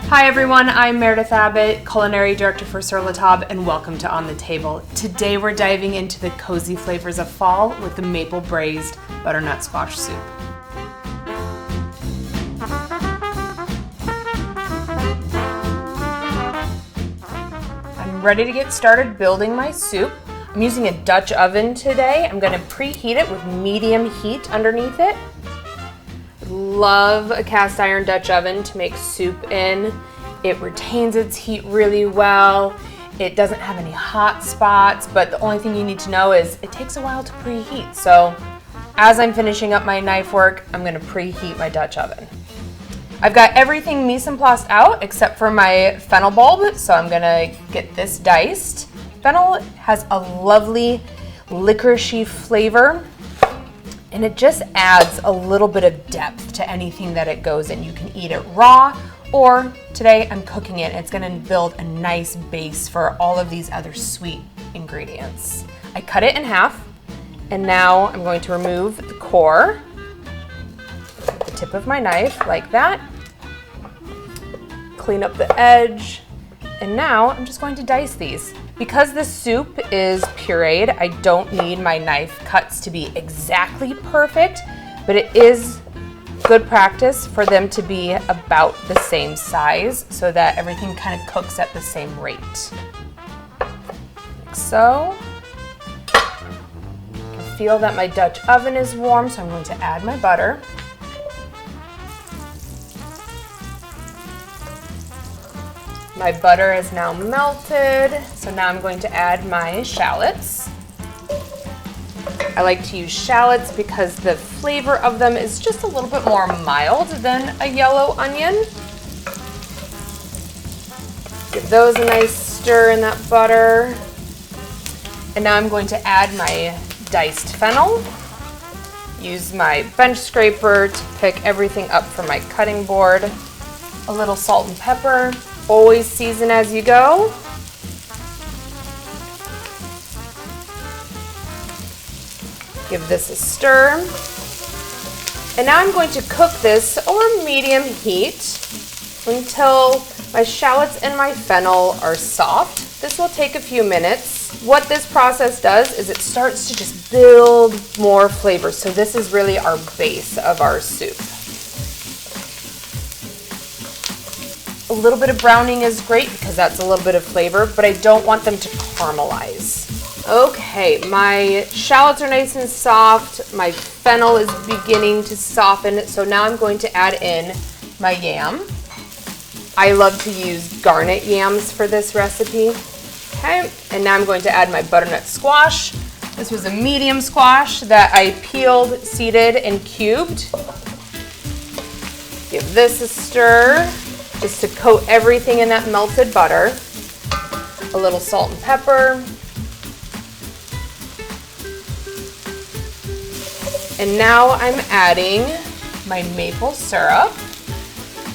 Hi everyone, I'm Meredith Abbott, Culinary Director for Sur La Table, and welcome to On the Table. Today we're diving into the cozy flavors of fall with the Maple-Braised Butternut Squash Soup. I'm ready to get started building my soup. I'm using a Dutch oven today. I'm going to preheat it with medium heat underneath it. Love a cast iron Dutch oven to make soup in. It retains its heat really well. It doesn't have any hot spots, but the only thing you need to know is it takes a while to preheat. So as I'm finishing up my knife work, I'm gonna preheat my Dutch oven. I've got everything mise en place out except for my fennel bulb, so I'm gonna get this diced. Fennel has a lovely licoricey flavor, and it just adds a little bit of depth to anything that it goes in. You can eat it raw, or today I'm cooking it. It's gonna build a nice base for all of these other sweet ingredients. I cut it in half, and now I'm going to remove the core with the tip of my knife, like that. Clean up the edge, and now I'm just going to dice these. Because this soup is pureed, I don't need my knife cuts to be exactly perfect, but it is good practice for them to be about the same size so that everything kind of cooks at the same rate. Like so. I can feel that my Dutch oven is warm, so I'm going to add my butter. My butter is now melted, so now I'm going to add my shallots. I like to use shallots because the flavor of them is just a little bit more mild than a yellow onion. Give those a nice stir in that butter. And now I'm going to add my diced fennel. Use my bench scraper to pick everything up from my cutting board. A little salt and pepper. Always season as you go. Give this a stir. And now I'm going to cook this over medium heat until my shallots and my fennel are soft. This will take a few minutes. What this process does is it starts to just build more flavor. So this is really our base of our soup. A little bit of browning is great because that's a little bit of flavor, but I don't want them to caramelize. Okay, my shallots are nice and soft. My fennel is beginning to soften, so now I'm going to add in my yam. I love to use garnet yams for this recipe. Okay, and now I'm going to add my butternut squash. This was a medium squash that I peeled, seeded, and cubed. Give this a stir, just to coat everything in that melted butter. A little salt and pepper. And now I'm adding my maple syrup.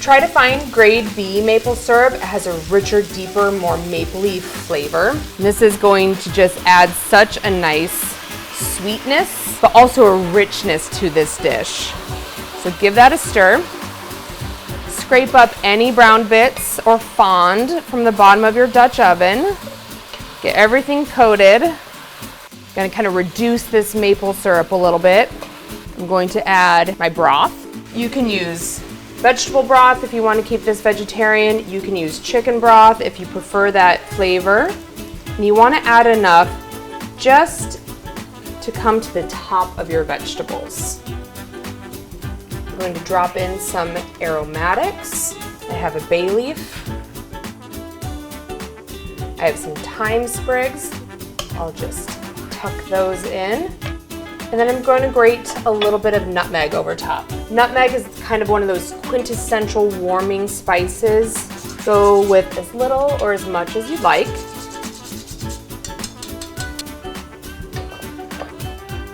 Try to find grade B maple syrup. It has a richer, deeper, more mapley flavor. And this is going to just add such a nice sweetness, but also a richness to this dish. So give that a stir. Scrape up any brown bits or fond from the bottom of your Dutch oven. Get everything coated. Gonna kind of reduce this maple syrup a little bit. I'm going to add my broth. You can use vegetable broth if you want to keep this vegetarian. You can use chicken broth if you prefer that flavor. And you want to add enough just to come to the top of your vegetables. I'm going to drop in some aromatics. I have a bay leaf. I have some thyme sprigs. I'll just tuck those in. And then I'm going to grate a little bit of nutmeg over top. Nutmeg is kind of one of those quintessential warming spices. Go with as little or as much as you like.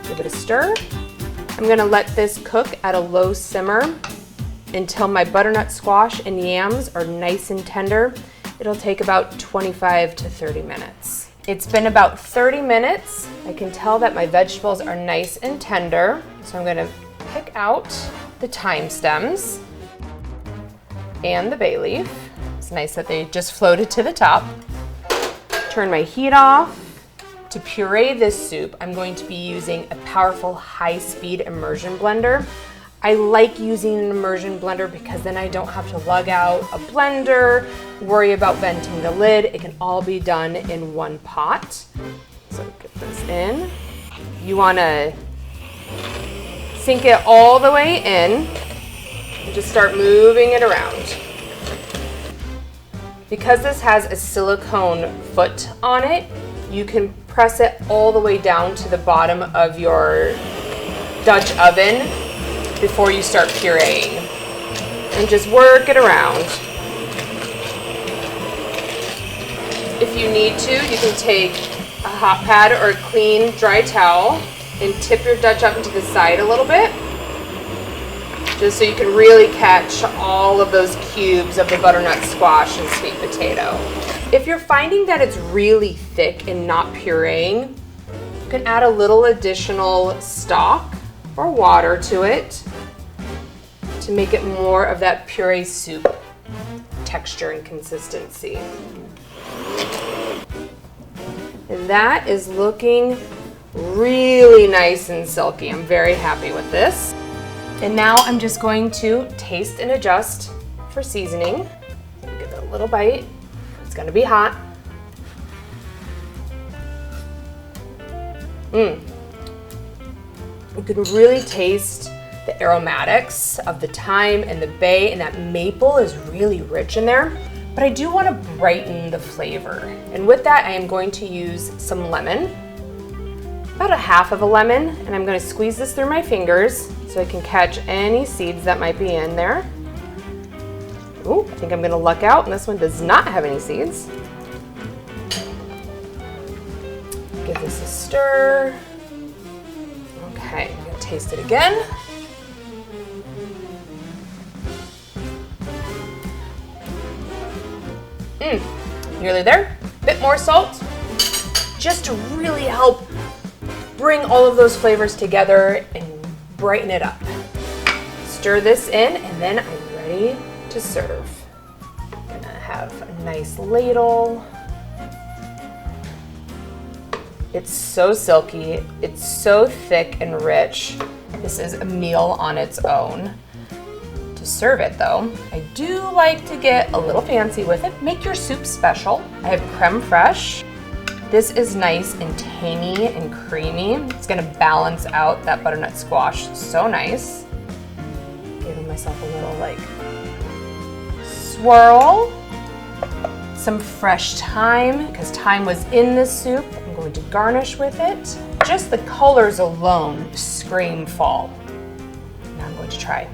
Give it a stir. I'm going to let this cook at a low simmer until my butternut squash and yams are nice and tender. It'll take about 25 to 30 minutes. It's been about 30 minutes. I can tell that my vegetables are nice and tender. So I'm going to pick out the thyme stems and the bay leaf. It's nice that they just floated to the top. Turn my heat off. To puree this soup, I'm going to be using a powerful high-speed immersion blender. I like using an immersion blender because then I don't have to lug out a blender, worry about venting the lid. It can all be done in one pot. So get this in. You want to sink it all the way in and just start moving it around. Because this has a silicone foot on it, you can press it all the way down to the bottom of your Dutch oven before you start pureeing. And just work it around. If you need to, you can take a hot pad or a clean, dry towel and tip your Dutch oven to the side a little bit, just so you can really catch all of those cubes of the butternut squash and sweet potato. If you're finding that it's really thick and not pureeing, you can add a little additional stock or water to it to make it more of that puree soup texture and consistency. And that is looking really nice and silky. I'm very happy with this. And now I'm just going to taste and adjust for seasoning. Give it a little bite. It's gonna be hot. You can really taste the aromatics of the thyme and the bay, and that maple is really rich in there. But I do want to brighten the flavor. And with that, I am going to use some lemon, about a half of a lemon, and I'm going to squeeze this through my fingers so I can catch any seeds that might be in there. Ooh, I think I'm going to luck out, and this one does not have any seeds. Give this a stir. Okay, I'm going to taste it again. Nearly there. Bit more salt, just to really help bring all of those flavors together and brighten it up. Stir this in, and then I'm ready to serve. I'm gonna have a nice ladle. It's so silky, it's so thick and rich. This is a meal on its own. To serve it though, I do like to get a little fancy with it. Make your soup special. I have creme fraiche. This is nice and tangy and creamy. It's gonna balance out that butternut squash so nice. Giving myself a little like swirl. Some fresh thyme, because thyme was in this soup. I'm going to garnish with it. Just the colors alone scream fall. Now I'm going to try.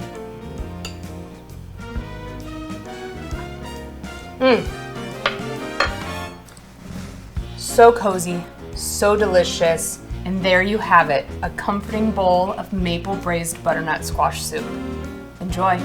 So cozy, so delicious, and there you have it, a comforting bowl of maple braised butternut squash soup. Enjoy.